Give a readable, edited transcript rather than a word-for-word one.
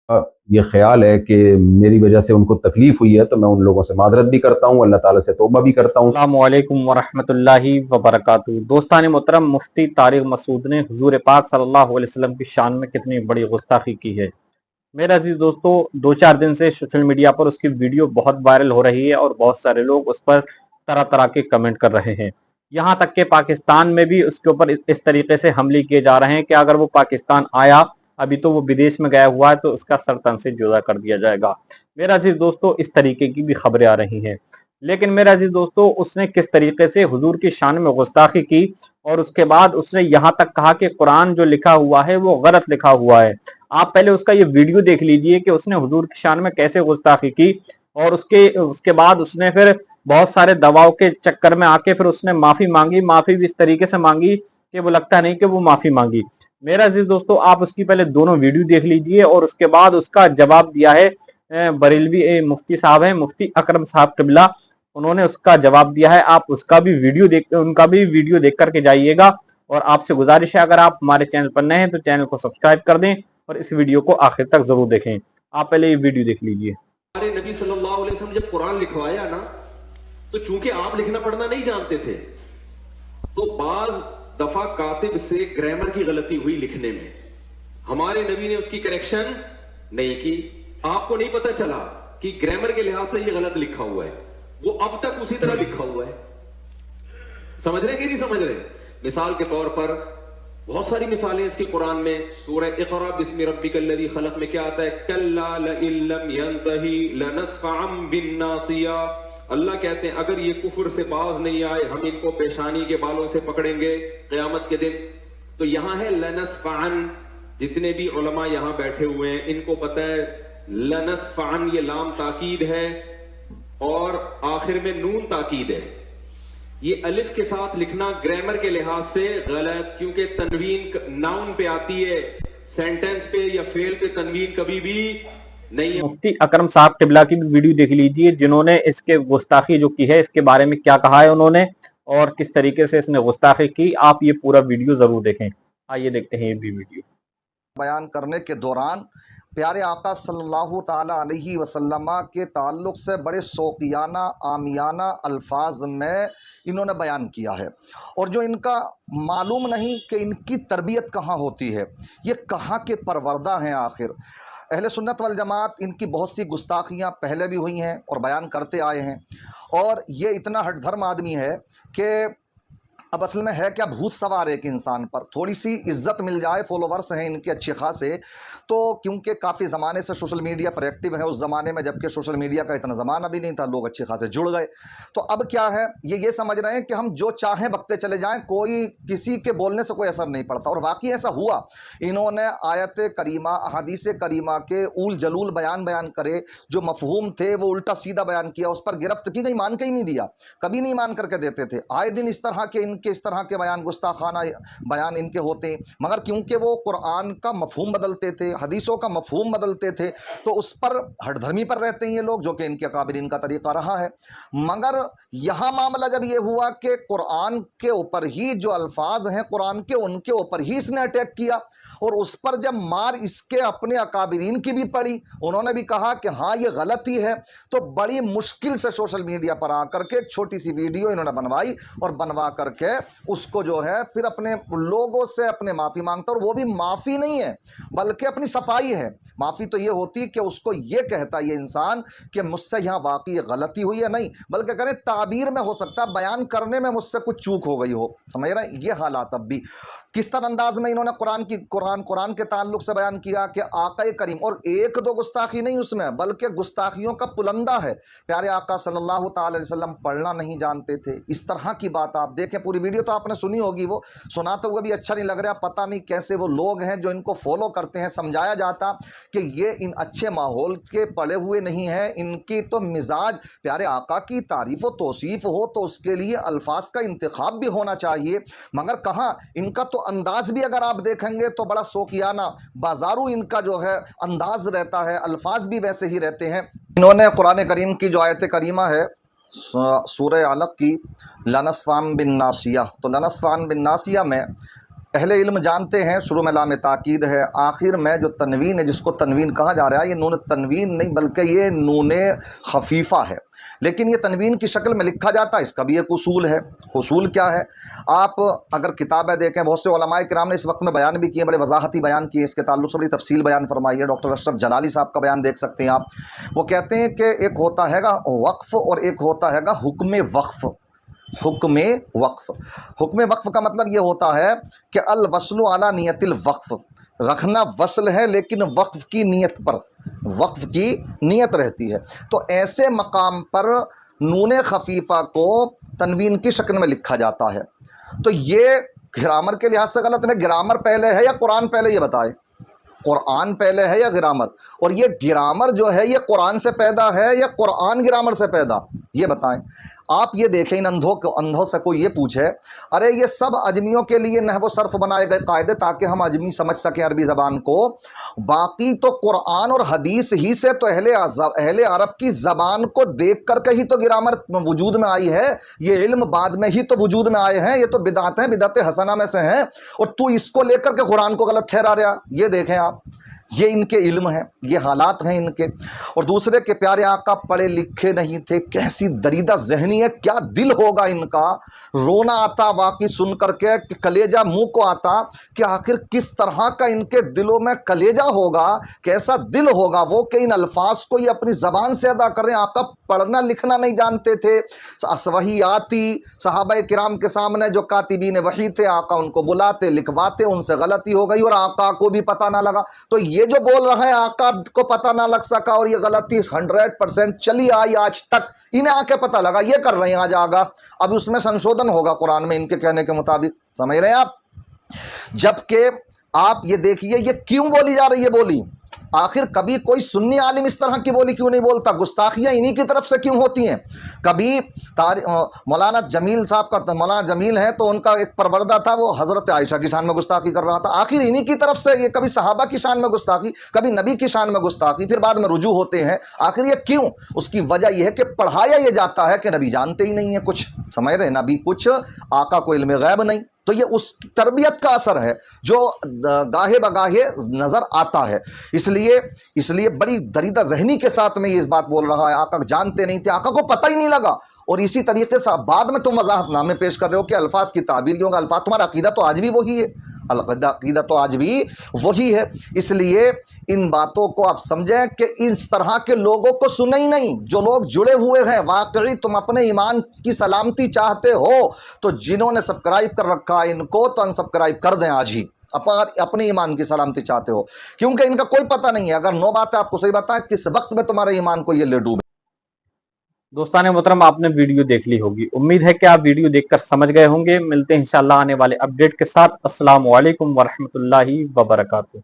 یہ خیال ہے کہ میری وجہ سے ان کو تکلیف ہوئی ہے تو میں ان لوگوں سے معذرت بھی کرتا ہوں، اللہ تعالیٰ سے توبہ بھی کرتا ہوں۔ السلام علیکم ورحمۃ اللہ وبرکاتہ۔ دوستان محترم، مفتی طارق مسعود نے حضور پاک صلی اللہ علیہ وسلم کی شان میں کتنی بڑی گستاخی کی ہے۔ میرے عزیز دوستو، 2-4 دن سے سوشل میڈیا پر اس کی ویڈیو بہت وائرل ہو رہی ہے اور بہت سارے لوگ اس پر طرح طرح کے کمنٹ کر رہے ہیں۔ یہاں تک کہ پاکستان میں بھی اس کے اوپر اس طریقے سے حملے کیے جا رہے ہیں کہ اگر وہ پاکستان آیا، ابھی تو وہ بدیش میں گیا ہوا ہے، تو اس کا سر تن سے جدا کر دیا جائے گا۔ میرا عزیز دوستو، اس طریقے کی بھی خبریں آ رہی ہیں، لیکن میرا عزیز دوستو، اس نے کس طریقے سے حضور کی شان میں گستاخی کی، اور اس کے بعد اس نے یہاں تک کہا کہ قرآن جو لکھا ہوا ہے وہ غلط لکھا ہوا ہے۔ آپ پہلے اس کا یہ ویڈیو دیکھ لیجئے کہ اس نے حضور کی شان میں کیسے گستاخی کی، اور اس کے بعد اس نے پھر بہت سارے دباؤ کے چکر میں آ کے پھر اس نے معافی مانگی، معافی بھی اس طریقے سے مانگی کہ وہ لگتا نہیں کہ وہ معافی مانگی۔ میرا عزیز دوستو، آپ اس کی پہلے دونوں ویڈیو دیکھ لیجئے، اور اس کے بعد اس کا جواب دیا ہے بریلوی مفتی صاحب ہیں، مفتی اکرم صاحب قبلہ، انہوں نے اس کا جواب دیا ہے۔ آپ اس کا بھی ان کا بھی ویڈیو دیکھ کر کے جائیے گا، اور آپ سے گزارش ہے اگر آپ ہمارے چینل پر نئے ہیں تو چینل کو سبسکرائب کر دیں اور اس ویڈیو کو آخر تک ضرور دیکھیں۔ آپ پہلے یہ ویڈیو دیکھ لیجئے۔ ہمارے نبی صلی اللہ علیہ وسلم جب قرآن لکھوایا نا، تو چونکہ آپ لکھنا پڑھنا نہیں جانتے تھے، تو بعض دفعہ کاتب سے گرامر کی غلطی ہوئی لکھنے میں، ہمارے نبی نے اس کی کریکشن نہیں کی۔ آپ کو نہیں پتا چلا کہ گرامر کے لحاظ سے یہ غلط لکھا ہوا ہے، وہ اب تک اسی طرح لکھا ہوا ہے۔ سمجھ رہے کہ نہیں سمجھ رہے؟ مثال کے طور پر بہت ساری مثالیں اس کی قرآن میں، سورہ اقرا بسم ربک الذی خلق میں کیا آتا ہے؟ کلا لئن لم ینتہی لنسفعا بالناصیہ۔ اللہ کہتے ہیں اگر یہ کفر سے باز نہیں آئے، ہم ان کو پیشانی کے بالوں سے پکڑیں گے قیامت کے دن۔ تو یہاں ہے لنسفعا، جتنے بھی علماء یہاں بیٹھے ہوئے ہیں ان کو پتہ ہے لنسفعا یہ لام تاکید ہے اور آخر میں نون تاکید ہے۔ یہ الف کے ساتھ لکھنا گرامر کے لحاظ سے غلط، کیونکہ تنوین ناؤن پہ آتی ہے، سینٹنس پہ یا فعل پہ تنوین کبھی بھی نہیں ہے۔ مفتی اکرم صاحب قبلہ کی بھی ویڈیو دیکھ لیجئے، جنہوں نے اس کے گستاخی جو کی ہے اس کے بارے میں کیا کہا ہے انہوں نے، اور کس طریقے سے اس نے گستاخی کی۔ آپ یہ پورا ویڈیو ضرور دیکھیں۔ آئیے دیکھتے ہیں یہ بھی ویڈیو۔ بیان کرنے کے دوران پیارے آقا صلی اللہ تعالی علیہ وسلم کے تعلق سے بڑے شوقیانہ عامیانہ الفاظ میں انہوں نے بیان کیا ہے، اور جو ان کا معلوم نہیں کہ ان کی تربیت کہاں ہوتی ہے، یہ کہاں کے پروردہ ہیں آخر۔ اہل سنت والجماعت ان کی بہت سی گستاخیاں پہلے بھی ہوئی ہیں اور بیان کرتے آئے ہیں، اور یہ اتنا ہٹ دھرم آدمی ہے کہ اب اصل میں ہے کیا، بھوت سوار ہے کہ انسان پر تھوڑی سی عزت مل جائے، فالوورس ہیں ان کے اچھے خاصے، تو کیونکہ کافی زمانے سے سوشل میڈیا پر ایکٹیو ہے، اس زمانے میں جبکہ سوشل میڈیا کا اتنا زمانہ بھی نہیں تھا، لوگ اچھے خاصے جڑ گئے، تو اب کیا ہے، یہ سمجھ رہے ہیں کہ ہم جو چاہیں بکتے چلے جائیں، کوئی کسی کے بولنے سے کوئی اثر نہیں پڑتا، اور واقعی ایسا ہوا۔ انہوں نے آیت کریمہ احادیث کریمہ کے اول جلول بیان کرے، جو مفہوم تھے وہ الٹا سیدھا بیان کیا، اس پر گرفت کی گئی، مان کے ہی نہیں دیا، کبھی نہیں مان کر کے دیتے تھے۔ آئے دن اس طرح کے بیان گستاخانہ بیان ان کے ہوتے ہیں، مگر کیونکہ وہ قرآن کا مفہوم بدلتے تھے، حدیثوں کا مفہوم بدلتے تھے، تو اس پر ہٹ دھرمی پر رہتے ہیں یہ لوگ، جو کہ ان کے اکابرین کا طریقہ رہا ہے۔ مگر یہاں معاملہ جب یہ ہوا کہ قرآن کے اوپر ہی جو الفاظ ہیں قرآن کے، ان کے اوپر ہی اس نے اٹیک کیا، اور اس پر جب مار اس کے اپنے اکابرین کی بھی پڑی، انہوں نے بھی کہا کہ ہاں یہ غلطی ہے، تو بڑی مشکل سے سوشل میڈیا پر آ کر کے ایک چھوٹی سی ویڈیو انہوں نے بنوائی، اور بنوا کر کے اس کو جو ہے پھر اپنے لوگوں سے اپنے معافی مانگتا، اور وہ بھی معافی نہیں ہے بلکہ اپنی صفائی ہے۔ معافی تو یہ ہوتی کہ اس کو یہ کہتا یہ انسان کہ مجھ سے یہاں واقعی غلطی ہوئی ہے، نہیں بلکہ کرے تعبیر میں ہو سکتا ہے، بیان کرنے میں مجھ سے کچھ چوک ہو گئی ہو، سمجھ رہے ہیں؟ یہ حالات اب بھی کس طرح انداز میں انہوں نے قرآن کے تعلق سے بیان کیا کہ آقا کریم، اور ایک دو گستاخی نہیں اس میں، بلکہ گستاخیوں کا پلندہ ہے۔ پیارے آقا صلی اللہ تعالی علیہ وسلم پڑھنا نہیں جانتے تھے، اس طرح کی بات آپ دیکھیں، پوری ویڈیو تو آپ نے سنی ہوگی، وہ سناتے ہوئے بھی اچھا نہیں لگ رہا، پتہ نہیں کیسے وہ لوگ ہیں جو ان کو فالو کرتے ہیں۔ سمجھایا جاتا کہ یہ ان اچھے ماحول کے پڑے ہوئے نہیں ہیں، ان کی تو مزاج، پیارے آقا کی تعریف و توصیف ہو تو اس کے لیے الفاظ کا انتخاب بھی ہونا چاہیے، مگر کہاں، ان کا تو انداز بھی اگر آپ دیکھیں گے تو بڑا شوقیانہ بازارو ان کا جو ہے انداز رہتا ہے، الفاظ بھی ویسے ہی رہتے ہیں۔ انہوں نے قرآن کریم کی جو آیت کریمہ ہے سورہ علق کی، لنسفعا بالناصیہ، تو لنسفعا بالناصیہ میں اہل علم جانتے ہیں شروع میں لام تاکید ہے، آخر میں جو تنوین ہے جس کو تنوین کہا جا رہا ہے، یہ نون تنوین نہیں بلکہ یہ نون خفیفہ ہے، لیکن یہ تنوین کی شکل میں لکھا جاتا ہے، اس کا بھی ایک اصول ہے۔ اصول کیا ہے؟ آپ اگر کتابیں دیکھیں، بہت سے علماء کرام نے اس وقت میں بیان بھی کیے، بڑے وضاحتی بیان کیے، اس کے تعلق سے بڑی تفصیل بیان فرمائی ہے۔ ڈاکٹر اشرف جلالی صاحب کا بیان دیکھ سکتے ہیں آپ۔ وہ کہتے ہیں کہ ایک ہوتا ہے گا وقف اور ایک ہوتا ہے گا حکم وقف۔ حکم وقف، حکم وقف کا مطلب یہ ہوتا ہے کہ الوصل علی نیت الوقف، رکھنا وصل ہے لیکن وقف کی نیت پر، وقف کی نیت رہتی ہے۔ تو ایسے مقام پر نون خفیفہ کو تنوین کی شکل میں لکھا جاتا ہے۔ تو یہ گرامر کے لحاظ سے غلط نہیں، گرامر پہلے ہے یا قرآن پہلے، یہ بتائیں، قرآن پہلے ہے یا گرامر؟ اور یہ گرامر جو ہے یہ قرآن سے پیدا ہے یا قرآن گرامر سے پیدا، یہ بتائیں۔ آپ یہ دیکھیں، ان اندھوں سے کوئی یہ پوچھے، ارے یہ سب اجمیوں کے لیے نحو و صرف بنائے گئے قاعدے تاکہ ہم اجمی سمجھ سکیں عربی زبان کو، باقی تو قرآن اور حدیث ہی سے تو اہل عرب کی زبان کو دیکھ کر کے ہی تو گرامر وجود میں آئی ہے، یہ علم بعد میں ہی تو وجود میں آئے ہیں، یہ تو بدعت ہیں، بدعت حسنہ میں سے ہیں، اور تو اس کو لے کر کے قرآن کو غلط ٹھہرا رہا۔ یہ دیکھیں آپ، یہ ان کے علم ہیں، یہ حالات ہیں ان کے۔ اور دوسرے کے پیارے آقا پڑھے لکھے نہیں تھے، کیسی دریدہ ذہنی ہے، کیا دل ہوگا ان کا، رونا آتا واقعی سن کر کے کہ کلیجہ منہ کو آتا کہ آخر کس طرح کا ان کے دلوں میں کلیجہ ہوگا، کیسا دل ہوگا وہ کہ ان الفاظ کو یہ اپنی زبان سے ادا کر رہے ہیں۔ آقا پڑھنا لکھنا نہیں جانتے تھے، وحی آتی صحابہ کرام کے سامنے جو کاتبین وحی تھے، آقا ان کو بلاتے لکھواتے، ان سے غلطی ہو گئی اور آقا کو بھی پتہ نہ لگا۔ تو یہ جو بول رہا ہے آقا کو پتہ نہ لگ سکا اور یہ غلطی 100% چلی آئی آج تک، انہیں آ کے پتہ لگا، یہ کر رہے ہیں آج آگا، اب اس میں سنشودن ہوگا قرآن میں ان کے کہنے کے مطابق، سمجھ رہے ہیں آپ؟ جبکہ آپ یہ دیکھیے یہ کیوں بولی جا رہی ہے بولی، آخر کبھی کوئی سنی عالم اس طرح کی بولی کیوں نہیں بولتا؟ گستاخیاں انہی کی طرف سے کیوں ہوتی ہیں؟ کبھی مولانا جمیل صاحب کا، مولانا جمیل ہے تو ان کا ایک پروردہ تھا، وہ حضرت عائشہ کی شان میں گستاخی کر رہا تھا، آخر انہی کی طرف سے یہ کبھی صحابہ کی شان میں گستاخی، کبھی نبی کی شان میں گستاخی، پھر بعد میں رجوع ہوتے ہیں۔ آخر یہ کیوں؟ اس کی وجہ یہ ہے کہ پڑھایا یہ جاتا ہے کہ نبی جانتے ہی نہیں ہیں کچھ، سمجھ رہے ہیں، نبی کچھ، آقا کو علم غیب نہیں۔ تو یہ اس تربیت کا اثر ہے جو گاہے بگاہے نظر آتا ہے۔ اس لیے بڑی دریدہ ذہنی کے ساتھ میں یہ بات بول رہا ہے، آقا جانتے نہیں تھے، آقا کو پتہ ہی نہیں لگا، اور اسی طریقے سے بعد میں تم وضاحت نامے پیش کر رہے ہو کہ الفاظ کی تعبیر کیوں گا، الفاظ، تمہارا عقیدہ تو آج بھی وہی ہے، عقیدہ تو آج بھی وہی ہے۔ اس لیے ان باتوں کو آپ سمجھیں کہ اس طرح کے لوگوں کو سنیں ہی نہیں، جو لوگ جڑے ہوئے ہیں واقعی تم اپنے ایمان کی سلامتی چاہتے ہو تو جنہوں نے سبسکرائب کر رکھا ہے ان کو تو انسبسکرائب کر دیں آج ہی، اپنے ایمان کی سلامتی چاہتے ہو، کیونکہ ان کا کوئی پتہ نہیں ہے۔ اگر 9 باتیں آپ کو صحیح بتائیں، کس وقت میں تمہارے ایمان کو یہ لے ڈوبے۔ دوستان محترم، آپ نے ویڈیو دیکھ لی ہوگی، امید ہے کہ آپ ویڈیو دیکھ کر سمجھ گئے ہوں گے۔ ملتے ہیں انشاءاللہ آنے والے اپڈیٹ کے ساتھ۔ السلام علیکم ورحمۃ اللہ وبرکاتہ۔